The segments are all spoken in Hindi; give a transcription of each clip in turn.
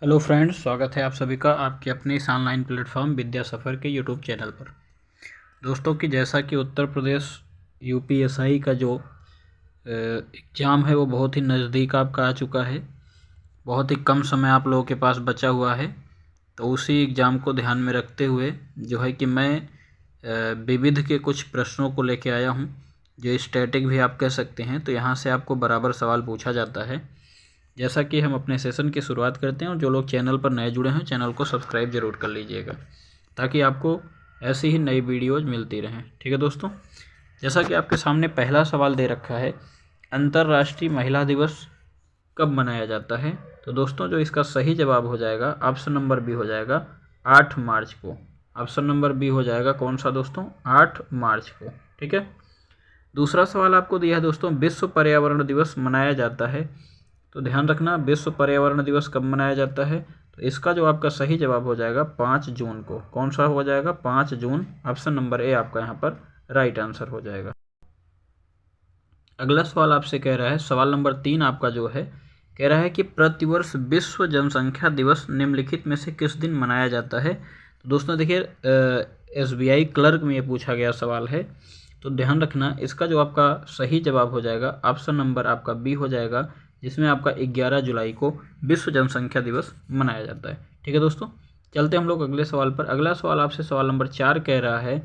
हेलो फ्रेंड्स, स्वागत है आप सभी का आपके अपने इस ऑनलाइन प्लेटफॉर्म विद्या सफ़र के यूट्यूब चैनल पर। दोस्तों कि जैसा कि उत्तर प्रदेश यूपीएसआई का जो एग्ज़ाम है वो बहुत ही नज़दीक आपका आ चुका है। बहुत ही कम समय आप लोगों के पास बचा हुआ है। तो उसी एग्ज़ाम को ध्यान में रखते हुए जो है कि मैं विविध के कुछ प्रश्नों को लेके आया हूँ, जो स्टैटिक भी आप कह सकते हैं। तो यहाँ से आपको बराबर सवाल पूछा जाता है। जैसा कि हम अपने सेशन की शुरुआत करते हैं, और जो लोग चैनल पर नए जुड़े हैं चैनल को सब्सक्राइब जरूर कर लीजिएगा ताकि आपको ऐसी ही नई वीडियोज़ मिलती रहें। ठीक है दोस्तों, जैसा कि आपके सामने पहला सवाल दे रखा है, अंतर्राष्ट्रीय महिला दिवस कब मनाया जाता है। तो दोस्तों जो इसका सही जवाब हो जाएगा ऑप्शन नंबर बी हो जाएगा 8 मार्च को। ऑप्शन नंबर बी हो जाएगा कौन सा दोस्तों, 8 मार्च को। ठीक है, दूसरा सवाल आपको दिया है दोस्तों, विश्व पर्यावरण दिवस मनाया जाता है। तो ध्यान रखना, विश्व पर्यावरण दिवस कब मनाया जाता है। तो इसका जो आपका सही जवाब हो जाएगा 5 जून को। कौन सा हो जाएगा, 5 जून। ऑप्शन नंबर ए आपका यहाँ पर राइट आंसर हो जाएगा। अगला सवाल आपसे कह रहा है, सवाल नंबर 3 आपका जो है कह रहा है कि प्रतिवर्ष विश्व जनसंख्या दिवस निम्नलिखित में से किस दिन मनाया जाता है। तो दोस्तों देखिए, SBI क्लर्क में ये पूछा गया सवाल है। तो ध्यान रखना, इसका जो आपका सही जवाब हो जाएगा ऑप्शन नंबर आपका बी हो जाएगा, जिसमें आपका 11 जुलाई को विश्व जनसंख्या दिवस मनाया जाता है। ठीक है दोस्तों, चलते हम लोग अगले सवाल पर। अगला सवाल आपसे सवाल नंबर 4 कह रहा है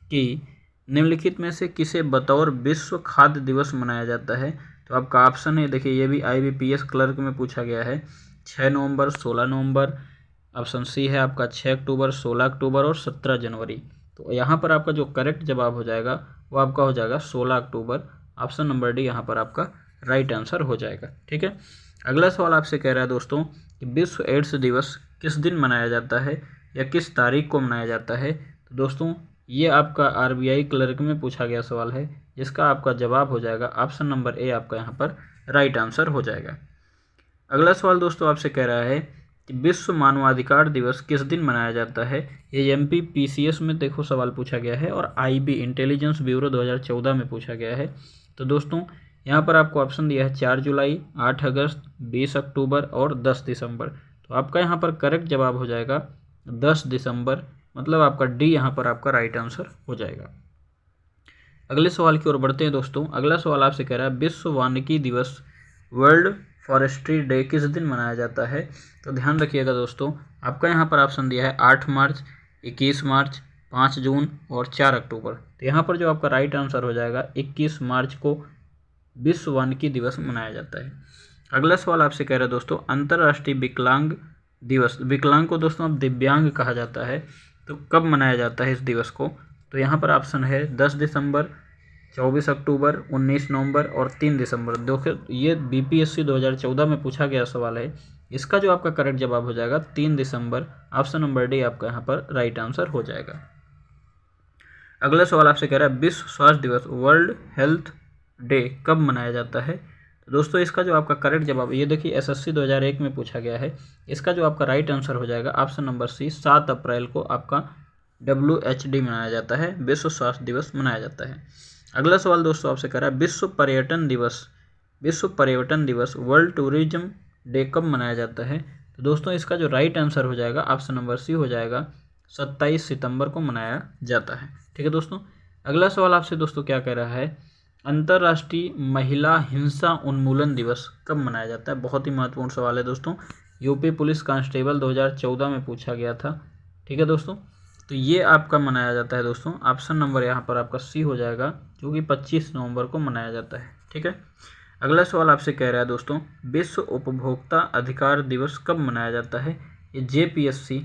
कि निम्नलिखित में से किसे बतौर विश्व खाद्य दिवस मनाया जाता है। तो आपका ऑप्शन है, देखिए ये भी IBPS क्लर्क में पूछा गया है, 6 नवंबर, 16 नवंबर। ऑप्शन सी है आपका 6 अक्टूबर, 16 अक्टूबर और 17 जनवरी। तो यहाँ पर आपका जो करेक्ट जवाब हो जाएगा वो आपका हो जाएगा 16 अक्टूबर। ऑप्शन नंबर डी यहाँ पर आपका राइट आंसर हो जाएगा। ठीक है, अगला सवाल आपसे कह रहा है दोस्तों कि विश्व एड्स दिवस किस दिन मनाया जाता है या किस तारीख को मनाया जाता है। तो दोस्तों ये आपका RBI क्लर्क में पूछा गया सवाल है, जिसका आपका जवाब हो जाएगा ऑप्शन नंबर ए आपका यहाँ पर राइट आंसर हो जाएगा। अगला सवाल दोस्तों आपसे कह रहा है कि विश्व मानवाधिकार दिवस किस दिन मनाया जाता है। ये MPPCS में देखो सवाल पूछा गया है, और IB इंटेलिजेंस ब्यूरो 2014 में पूछा गया है। तो दोस्तों यहाँ पर आपको ऑप्शन दिया है 4 जुलाई, 8 अगस्त, 20 अक्टूबर और 10 दिसंबर। तो आपका यहाँ पर करेक्ट जवाब हो जाएगा 10 दिसंबर, मतलब आपका डी यहाँ पर आपका राइट आंसर हो जाएगा। अगले सवाल की ओर बढ़ते हैं दोस्तों। अगला सवाल आपसे कह रहा है, विश्व वानिकी दिवस वर्ल्ड फॉरेस्ट्री डे किस दिन मनाया जाता है। तो ध्यान रखिएगा दोस्तों, आपका यहाँ पर ऑप्शन दिया है 8 मार्च, 21 मार्च, 5 जून और 4 अक्टूबर। तो यहाँ पर जो आपका राइट आंसर हो जाएगा 21 मार्च को विश्व वानिकी दिवस मनाया जाता है। अगला सवाल आपसे कह रहा है दोस्तों, अंतर्राष्ट्रीय विकलांग दिवस, विकलांग को दोस्तों अब दिव्यांग कहा जाता है, तो कब मनाया जाता है इस दिवस को। तो यहाँ पर ऑप्शन है 10 दिसंबर, 24 अक्टूबर, 19 नवंबर और 3 दिसंबर। देखो ये BPSC 2014 में पूछा गया सवाल है। इसका जो आपका करेक्ट जवाब हो जाएगा 3 दिसंबर। ऑप्शन नंबर डी आपका यहाँ पर राइट आंसर हो जाएगा। अगला सवाल आपसे कह रहा है, विश्व स्वास्थ्य दिवस वर्ल्ड हेल्थ डे कब मनाया जाता है। तो दोस्तों इसका जो आपका करेक्ट जवाब, ये देखिए SSC 2001 में पूछा गया है। इसका जो आपका राइट आंसर हो जाएगा ऑप्शन नंबर सी, 7 अप्रैल को आपका WHD मनाया जाता है, विश्व स्वास्थ्य दिवस मनाया जाता है। अगला सवाल दोस्तों आपसे कह रहा है, विश्व पर्यटन दिवस वर्ल्ड टूरिज्म डे कब मनाया जाता है। तो दोस्तों इसका जो राइट आंसर हो जाएगा ऑप्शन नंबर सी हो जाएगा, 27 सितंबर को मनाया जाता है। ठीक है दोस्तों, अगला सवाल आपसे दोस्तों क्या कह रहा है, अंतर्राष्ट्रीय महिला हिंसा उन्मूलन दिवस कब मनाया जाता है। बहुत ही महत्वपूर्ण सवाल है दोस्तों, यूपी पुलिस कांस्टेबल 2014 में पूछा गया था। ठीक है दोस्तों, तो ये आपका मनाया जाता है दोस्तों, ऑप्शन नंबर यहाँ पर आपका सी हो जाएगा, जो कि 25 नवंबर को मनाया जाता है। ठीक है, अगला सवाल आपसे कह रहा है दोस्तों, विश्व उपभोक्ता अधिकार दिवस कब मनाया जाता है। ये JPSC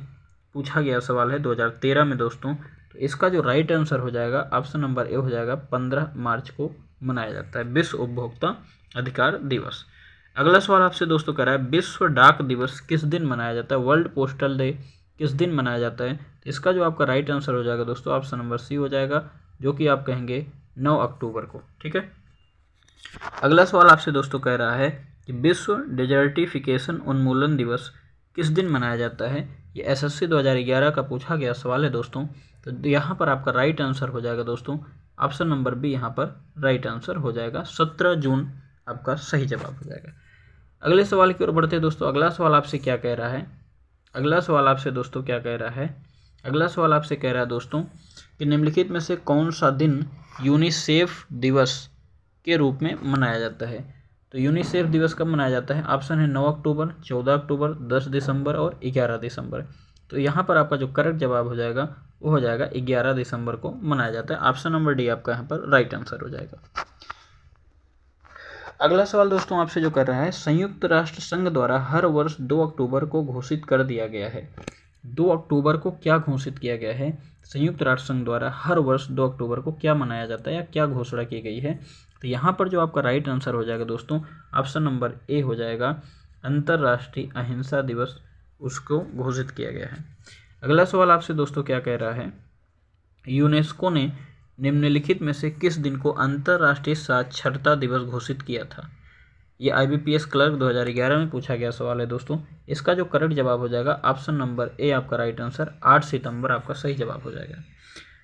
पूछा गया सवाल है 2013 में दोस्तों। तो इसका जो राइट आंसर हो जाएगा ऑप्शन नंबर ए हो जाएगा, 15 मार्च को मनाया जाता है विश्व उपभोक्ता अधिकार दिवस। अगला सवाल आपसे दोस्तों कह रहा है, विश्व डाक दिवस किस दिन मनाया जाता है, वर्ल्ड पोस्टल डे किस दिन मनाया जाता है। तो इसका जो आपका राइट आंसर हो जाएगा दोस्तों ऑप्शन नंबर सी हो जाएगा, जो कि आप कहेंगे 9 अक्टूबर को। ठीक है, अगला सवाल आपसे दोस्तों कह रहा है कि विश्व डिजर्टिफिकेशन उन्मूलन दिवस किस दिन मनाया जाता है। ये SSC 2011 का पूछा गया सवाल है दोस्तों। तो यहाँ पर आपका राइट आंसर हो जाएगा दोस्तों ऑप्शन नंबर बी, यहाँ पर राइट आंसर हो जाएगा, 17 जून आपका सही जवाब हो जाएगा। अगले सवाल की ओर बढ़ते हैं दोस्तों। अगला सवाल आपसे क्या कह रहा है? अगला सवाल आपसे दोस्तों क्या कह रहा है? अगला सवाल आपसे कह रहा है दोस्तों कि निम्नलिखित में से कौन सा दिन यूनिसेफ दिवस के रूप में मनाया जाता है? तो यूनिसेफ दिवस कब मनाया जाता है? ऑप्शन है 9 अक्टूबर, 14 अक्टूबर, 10 दिसंबर और 11 दिसंबर। तो यहाँ पर आपका जो करेक्ट जवाब हो जाएगा वो हो जाएगा 11 दिसंबर को मनाया जाता है। ऑप्शन नंबर डी आपका यहाँ पर राइट आंसर हो जाएगा। अगला सवाल दोस्तों आपसे जो कर रहा है, संयुक्त राष्ट्र संघ द्वारा हर वर्ष 2 अक्टूबर को घोषित कर दिया गया है। 2 अक्टूबर को क्या घोषित किया गया है? संयुक्त राष्ट्र संघ द्वारा हर वर्ष 2 अक्टूबर को क्या मनाया जाता है या क्या घोषणा की गई है? तो यहाँ पर जो आपका राइट आंसर हो जाएगा दोस्तों, ऑप्शन नंबर ए हो जाएगा, अंतर्राष्ट्रीय अहिंसा दिवस उसको घोषित किया गया है। अगला सवाल आपसे दोस्तों क्या कह रहा है, यूनेस्को ने निम्नलिखित में से किस दिन को अंतर्राष्ट्रीय साक्षरता दिवस घोषित किया था? ये IBPS क्लर्क 2011 में पूछा गया सवाल है दोस्तों। इसका जो करेक्ट जवाब हो जाएगा ऑप्शन नंबर ए आपका राइट आंसर, 8 सितंबर आपका सही जवाब हो जाएगा।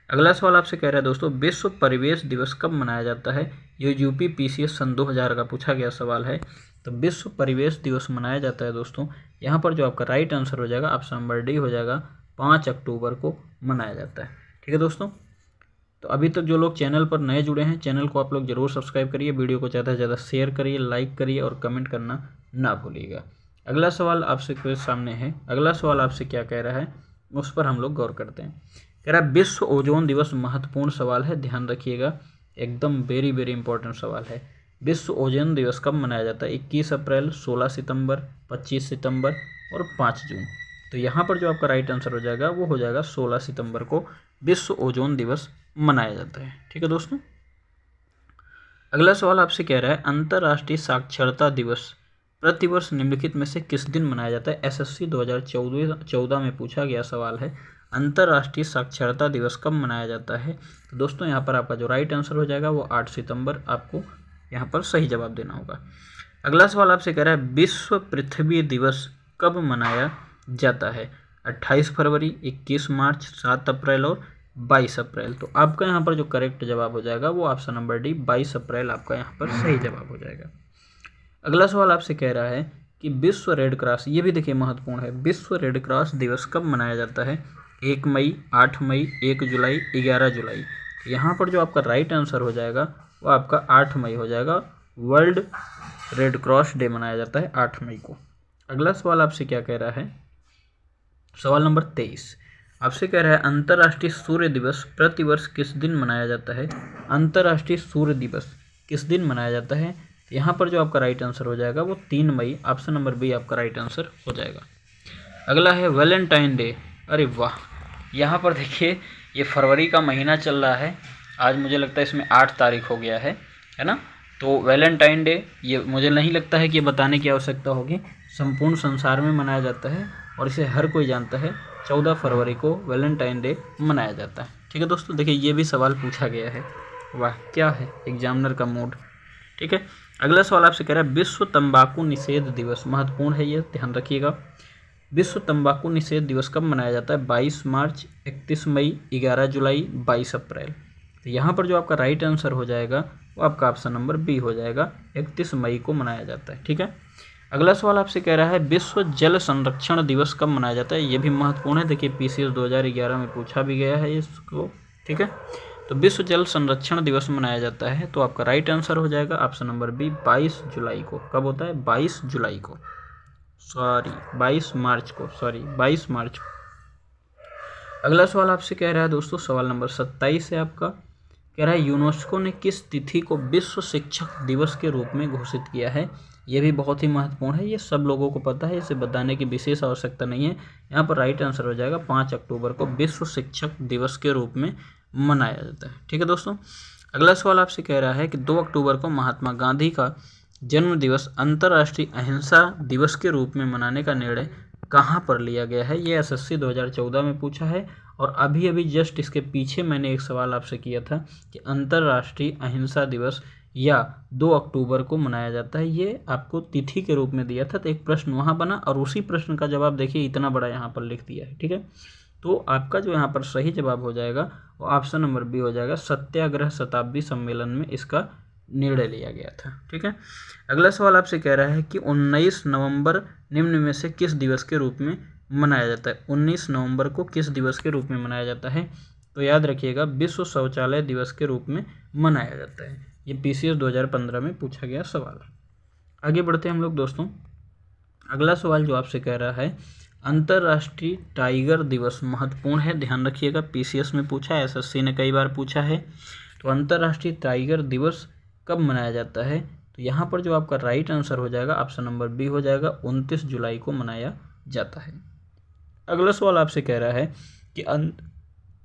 अगला सवाल आपसे कह रहा है दोस्तों, विश्व परिवेश दिवस कब मनाया जाता है? ये UPPCS सन 2000 का पूछा गया सवाल है। तो विश्व परिवेश दिवस मनाया जाता है दोस्तों, यहाँ पर जो आपका राइट आंसर हो जाएगा ऑप्शन नंबर डी हो जाएगा, 5 अक्टूबर को मनाया जाता है। ठीक है दोस्तों, तो अभी तक जो लोग चैनल पर नए जुड़े हैं, चैनल को आप लोग जरूर सब्सक्राइब करिए, वीडियो को ज़्यादा से ज़्यादा शेयर करिए, लाइक करिए और कमेंट करना ना भूलिएगा। अगला सवाल आपसे सामने है। अगला सवाल आपसे क्या कह रहा है उस पर हम लोग गौर करते हैं। कह रहा है विश्व ओजोन दिवस महत्वपूर्ण सवाल है, ध्यान रखिएगा, एकदम वेरी वेरी इंपॉर्टेंट सवाल है। विश्व ओजोन दिवस कब मनाया जाता है? 21 अप्रैल, 16 सितंबर, 25 सितंबर और 5 जून। तो यहाँ पर जो आपका राइट आंसर हो जाएगा वो हो जाएगा 16 सितंबर को विश्व ओजोन दिवस मनाया जाता है। ठीक है दोस्तों, अगला सवाल आपसे कह रहा है, अंतर्राष्ट्रीय साक्षरता दिवस प्रतिवर्ष निम्नलिखित में से किस दिन मनाया जाता है? SSC 2014 में पूछा गया सवाल है, अंतर्राष्ट्रीय साक्षरता दिवस कब मनाया जाता है? तो दोस्तों यहाँ पर आपका जो राइट आंसर हो जाएगा वो 8 सितंबर आपको यहाँ पर सही जवाब देना होगा। अगला सवाल आपसे कह रहा है, विश्व पृथ्वी दिवस कब मनाया जाता है? 28 फरवरी, 21 मार्च, 7 अप्रैल और 22 अप्रैल। तो आपका यहाँ पर जो करेक्ट जवाब हो जाएगा वो ऑप्शन नंबर डी, 22 अप्रैल आपका यहाँ पर सही जवाब हो जाएगा। अगला सवाल आपसे कह रहा है कि विश्व रेड क्रॉस, ये भी देखिए महत्वपूर्ण है, विश्व रेड क्रॉस दिवस कब मनाया जाता है? 1 मई, 8 मई, 1 जुलाई, 11 जुलाई। यहाँ पर जो आपका राइट आंसर हो जाएगा वो आपका 8 मई हो जाएगा। वर्ल्ड रेड क्रॉस डे मनाया जाता है 8 मई को। अगला सवाल आपसे क्या कह रहा है, सवाल नंबर 23 आपसे कह रहा है, अंतर्राष्ट्रीय सूर्य दिवस प्रतिवर्ष किस दिन मनाया जाता है? अंतर्राष्ट्रीय सूर्य दिवस किस दिन मनाया जाता है? यहाँ पर जो आपका राइट आंसर हो जाएगा वो 3 मई, ऑप्शन नंबर बी आपका राइट आंसर हो जाएगा। अगला है वैलेंटाइन डे। अरे वाह, यहाँ पर देखिए ये फरवरी का महीना चल रहा है, आज मुझे लगता है इसमें 8 तारीख हो गया है ना। तो वैलेंटाइन डे ये मुझे नहीं लगता है कि ये बताने की आवश्यकता होगी, संपूर्ण संसार में मनाया जाता है और इसे हर कोई जानता है। 14 फरवरी को वैलेंटाइन डे मनाया जाता है। ठीक है दोस्तों, देखिए ये भी सवाल पूछा गया है, वाह क्या है एग्जामिनर का मूड। ठीक है, अगला सवाल आपसे कह रहा है, विश्व तंबाकू निषेध दिवस, महत्वपूर्ण है ये, ध्यान रखिएगा। विश्व तंबाकू निषेध दिवस कब मनाया जाता है? 22 मार्च, 31 मई, 11 जुलाई, 22 अप्रैल। तो यहाँ पर जो आपका राइट आंसर हो जाएगा वो आपका ऑप्शन नंबर बी हो जाएगा, 31 मई को मनाया जाता है। ठीक है, अगला सवाल आपसे कह रहा है, विश्व जल संरक्षण दिवस कब मनाया जाता है? ये भी महत्वपूर्ण है, देखिए PCS 2011 में पूछा भी गया है इसको। ठीक है, तो विश्व जल संरक्षण दिवस मनाया जाता है, तो आपका राइट आंसर हो जाएगा ऑप्शन नंबर बी, 22 जुलाई को। कब होता है? 22 जुलाई को, 22 मार्च को, 22 मार्च को। अगला सवाल आपसे कह रहा है दोस्तों, सवाल नंबर 27 है आपका, कह रहा है, यूनेस्को ने किस तिथि को विश्व शिक्षक दिवस के रूप में घोषित किया है? ये भी बहुत ही महत्वपूर्ण है, ये सब लोगों को पता है, इसे बताने की विशेष आवश्यकता नहीं है। यहाँ पर राइट आंसर हो जाएगा 5 अक्टूबर को विश्व शिक्षक दिवस के रूप में मनाया जाता है। ठीक है दोस्तों, अगला सवाल आपसे कह रहा है कि 2 अक्टूबर को महात्मा गांधी का जन्म दिवस अंतर्राष्ट्रीय अहिंसा दिवस के रूप में मनाने का निर्णय कहाँ पर लिया गया है? ये SSC 2014 में पूछा है और अभी अभी जस्ट इसके पीछे मैंने एक सवाल आपसे किया था कि अंतर्राष्ट्रीय अहिंसा दिवस या 2 अक्टूबर को मनाया जाता है, ये आपको तिथि के रूप में दिया था। तो एक प्रश्न वहाँ बना और उसी प्रश्न का जवाब देखिए इतना बड़ा यहाँ पर लिख दिया है। ठीक है, तो आपका जो यहाँ पर सही जवाब हो जाएगा वो ऑप्शन नंबर बी हो जाएगा, सत्याग्रह शताब्दी सम्मेलन में इसका निर्णय लिया गया था। ठीक है, अगला सवाल आपसे कह रहा है कि 19 नवंबर निम्न में से किस दिवस के रूप में मनाया जाता है। 19 नवंबर को किस दिवस के रूप में मनाया जाता है? तो याद रखिएगा, विश्व शौचालय दिवस के रूप में मनाया जाता है। ये पीसीएस 2015 में पूछा गया सवाल है। आगे बढ़ते हैं हम लोग दोस्तों। अगला सवाल जो आपसे कह रहा है, अंतर्राष्ट्रीय टाइगर दिवस महत्वपूर्ण है, ध्यान रखिएगा, पीसीएस में पूछा है, एसएससी ने कई बार पूछा है। तो अंतर्राष्ट्रीय टाइगर दिवस कब मनाया जाता है? तो यहाँ पर जो आपका राइट आंसर हो जाएगा ऑप्शन नंबर बी हो जाएगा, 29 जुलाई को मनाया जाता है। अगला सवाल आपसे कह रहा है कि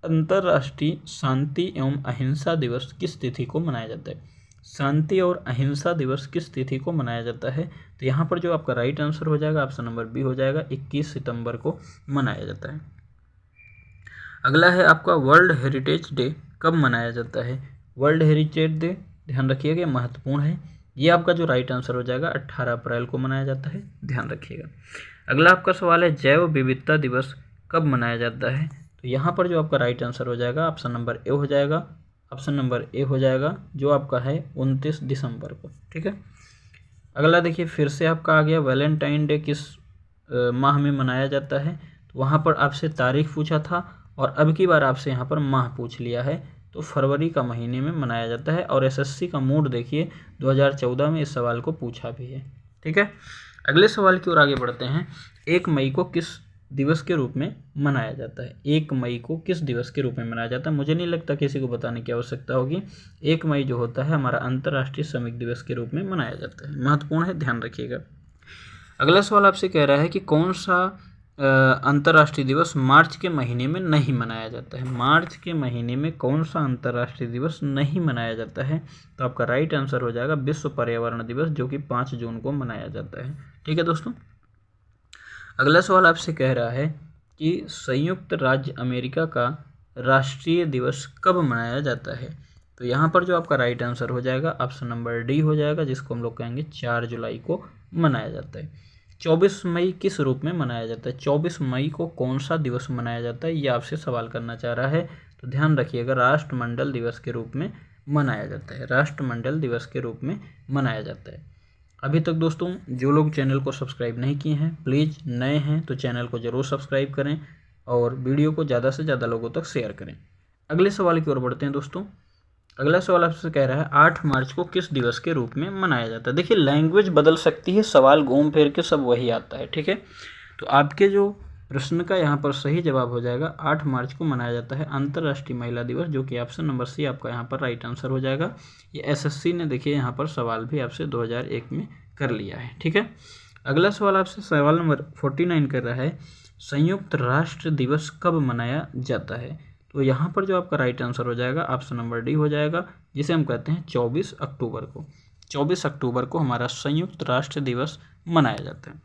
अंतर्राष्ट्रीय शांति एवं अहिंसा दिवस किस तिथि को मनाया जाता है? शांति और अहिंसा दिवस किस तिथि को मनाया जाता है? तो यहाँ पर जो आपका राइट आंसर हो जाएगा ऑप्शन नंबर बी हो जाएगा, 21 सितंबर को मनाया जाता है। अगला है आपका वर्ल्ड हेरिटेज डे कब मनाया जाता है? वर्ल्ड हेरिटेज डे ध्यान रखिएगा महत्वपूर्ण है, ये आपका जो राइट आंसर हो जाएगा 18 अप्रैल को मनाया जाता है, ध्यान रखिएगा। अगला आपका सवाल है जैव विविधता दिवस कब मनाया जाता है? तो यहाँ पर जो आपका राइट आंसर हो जाएगा ऑप्शन नंबर ए हो जाएगा, ऑप्शन नंबर ए हो जाएगा जो आपका है 29 दिसंबर को। ठीक है, अगला देखिए फिर से आपका आ गया वैलेंटाइन डे किस माह में मनाया जाता है? तो वहाँ पर आपसे तारीख पूछा था और अब की बार आपसे यहाँ पर माह पूछ लिया है, तो फरवरी का महीने में मनाया जाता है। और एसएससी का मूड देखिए 2014 में इस सवाल को पूछा भी है। ठीक है, अगले सवाल की ओर आगे बढ़ते हैं। 1 मई को किस दिवस के रूप में मनाया जाता है? 1 मई को किस दिवस के रूप में मनाया जाता है? मुझे नहीं लगता किसी को बताने की आवश्यकता होगी। 1 मई जो होता है हमारा अंतर्राष्ट्रीय श्रमिक दिवस के रूप में मनाया जाता है, महत्वपूर्ण है, ध्यान रखिएगा। अगला सवाल आपसे कह रहा है कि कौन सा अंतर्राष्ट्रीय दिवस मार्च के महीने में नहीं मनाया जाता है? मार्च के महीने में कौन सा अंतर्राष्ट्रीय दिवस नहीं मनाया जाता है? तो आपका राइट आंसर हो जाएगा विश्व पर्यावरण दिवस, जो कि 5 जून को मनाया जाता है। ठीक है दोस्तों, अगला सवाल आपसे कह रहा है कि संयुक्त राज्य अमेरिका का राष्ट्रीय दिवस कब मनाया जाता है? तो यहाँ पर जो आपका राइट आंसर हो जाएगा ऑप्शन नंबर डी हो जाएगा, जिसको हम लोग कहेंगे 4 जुलाई को मनाया जाता है। 24 मई किस रूप में मनाया जाता है? 24 मई को कौन सा दिवस मनाया जाता है, ये आपसे सवाल करना चाह रहा है। तो ध्यान रखिएगा, राष्ट्रमंडल दिवस के रूप में मनाया जाता है, राष्ट्रमंडल दिवस के रूप में मनाया जाता है। अभी तक दोस्तों जो लोग चैनल को सब्सक्राइब नहीं किए हैं, प्लीज़ नए हैं तो चैनल को ज़रूर सब्सक्राइब करें और वीडियो को ज़्यादा से ज़्यादा लोगों तक शेयर करें। अगले सवाल की ओर बढ़ते हैं दोस्तों। अगला सवाल आपसे कह रहा है 8 मार्च को किस दिवस के रूप में मनाया जाता है? देखिए लैंग्वेज बदल सकती है, सवाल घूम फिर के सब वही आता है। ठीक है, तो आपके जो प्रश्न का यहाँ पर सही जवाब हो जाएगा 8 मार्च को मनाया जाता है अंतर्राष्ट्रीय महिला दिवस, जो कि ऑप्शन नंबर सी आपका यहाँ पर राइट आंसर हो जाएगा। ये एसएससी ने देखिए यहाँ पर सवाल भी आपसे 2001 में कर लिया है। ठीक है, अगला सवाल आपसे सवाल नंबर 49 कर रहा है संयुक्त राष्ट्र दिवस कब मनाया जाता है? तो यहाँ पर जो आपका राइट आंसर हो जाएगा ऑप्शन नंबर डी हो जाएगा, जिसे हम कहते हैं 24 अक्टूबर को। 24 अक्टूबर को हमारा संयुक्त राष्ट्र दिवस मनाया जाता है।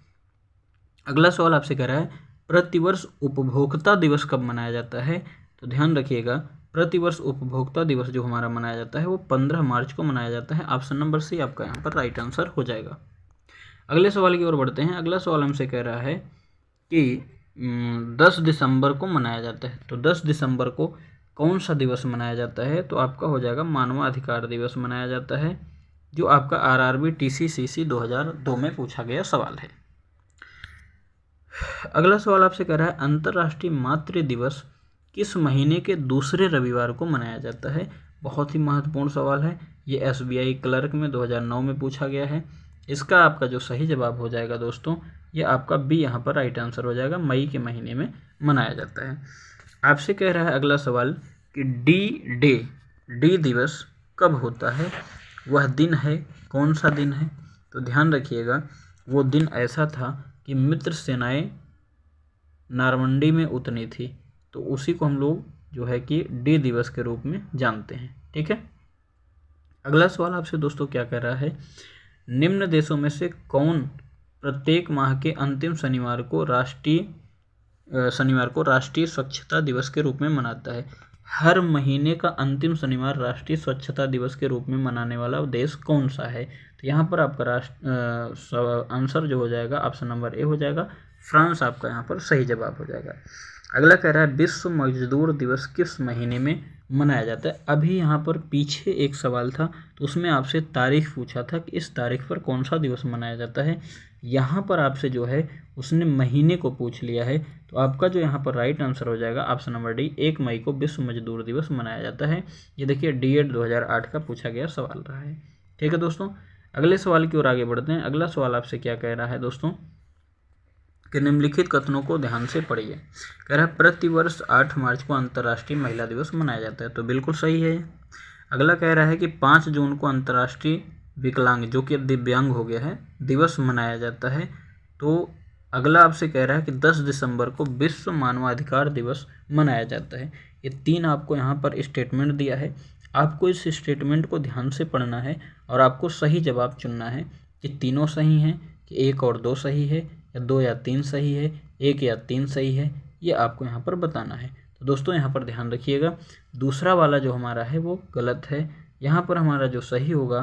अगला सवाल आपसे कह रहा है प्रतिवर्ष उपभोक्ता दिवस कब मनाया जाता है? तो ध्यान रखिएगा, प्रतिवर्ष उपभोक्ता दिवस जो हमारा मनाया जाता है वो 15 मार्च को मनाया जाता है। ऑप्शन नंबर सी आपका यहाँ पर राइट आंसर हो जाएगा। अगले सवाल की ओर बढ़ते हैं। अगला सवाल हमसे कह रहा है कि 10 दिसंबर को मनाया जाता है। तो 10 दिसंबर को कौन सा दिवस मनाया जाता है? तो आपका हो जाएगा मानवाधिकार दिवस मनाया जाता है, जो आपका आरआरबी टीसीसीसी 2002 में पूछा गया सवाल है। अगला सवाल आपसे कह रहा है अंतर्राष्ट्रीय मातृ दिवस किस महीने के दूसरे रविवार को मनाया जाता है? बहुत ही महत्वपूर्ण सवाल है, ये एसबीआई क्लर्क में 2009 में पूछा गया है। इसका आपका जो सही जवाब हो जाएगा दोस्तों, ये आपका बी यहाँ पर राइट आंसर हो जाएगा, मई के महीने में मनाया जाता है। आपसे कह रहा है अगला सवाल कि डी दिवस कब होता है? वह दिन है, कौन सा दिन है? तो ध्यान रखिएगा, वो दिन ऐसा था कि मित्र सेनाएं नारमंडी में उतनी थी, तो उसी को हम लोग जो है कि डी दिवस के रूप में जानते हैं। ठीक है, अगला सवाल आपसे दोस्तों क्या कह रहा है निम्न देशों में से कौन प्रत्येक माह के अंतिम शनिवार को राष्ट्रीय स्वच्छता दिवस के रूप में मनाता है? हर महीने का अंतिम शनिवार राष्ट्रीय स्वच्छता दिवस के रूप में मनाने वाला देश कौन सा है? तो यहाँ पर आपका आंसर जो हो जाएगा ऑप्शन नंबर ए हो जाएगा, फ्रांस आपका यहाँ पर सही जवाब हो जाएगा। अगला कह रहा है विश्व मजदूर दिवस किस महीने में मनाया जाता है। अभी यहाँ पर पीछे एक सवाल था तो उसमें आपसे तारीख पूछा था कि इस तारीख पर कौन सा दिवस मनाया जाता है। यहाँ पर आपसे जो है उसने महीने को पूछ लिया है, तो आपका जो यहाँ पर राइट आंसर हो जाएगा ऑप्शन नंबर डी, 1 मई को विश्व मजदूर दिवस मनाया जाता है। ये देखिए D.ED 2008 का पूछा गया सवाल रहा है। ठीक है दोस्तों, अगले सवाल की ओर आगे बढ़ते हैं। अगला सवाल आपसे क्या कह रहा है दोस्तों कि निम्नलिखित कथनों को ध्यान से पढ़िए। कह रहा है प्रतिवर्ष 8 मार्च को अंतर्राष्ट्रीय महिला दिवस मनाया जाता है, तो बिल्कुल सही है। अगला कह रहा है कि 5 जून को अंतर्राष्ट्रीय विकलांग, जो कि दिव्यांग हो गया है, दिवस मनाया जाता है। तो अगला आपसे कह रहा है कि 10 दिसंबर को विश्व मानवाधिकार दिवस मनाया जाता है। ये 3 आपको यहाँ पर स्टेटमेंट दिया है, आपको इस स्टेटमेंट को ध्यान से पढ़ना है और आपको सही जवाब चुनना है कि तीनों सही हैं, कि 1 और 2 सही है, या 2 या 3 सही है, 1 या 3 सही है, ये आपको यहाँ पर बताना है। तो दोस्तों यहाँ पर ध्यान रखिएगा, दूसरा वाला जो हमारा है वो गलत है। यहाँ पर हमारा जो सही होगा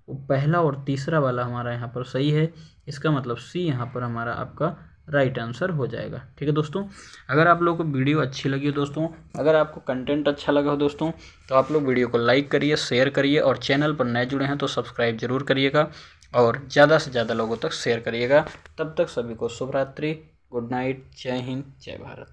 वो पहला और तीसरा वाला हमारा यहाँ पर सही है। इसका मतलब सी यहाँ पर हमारा आपका राइट आंसर हो जाएगा। ठीक है दोस्तों, अगर आप लोगों को वीडियो अच्छी लगी हो दोस्तों, अगर आपको कंटेंट अच्छा लगा हो दोस्तों, तो आप लोग वीडियो को लाइक करिए, शेयर करिए और चैनल पर नए जुड़े हैं तो सब्सक्राइब जरूर करिएगा और ज़्यादा से ज़्यादा लोगों तक शेयर करिएगा। तब तक सभी को शुभ रात्रि, गुड नाइट, जय हिंद, जय भारत।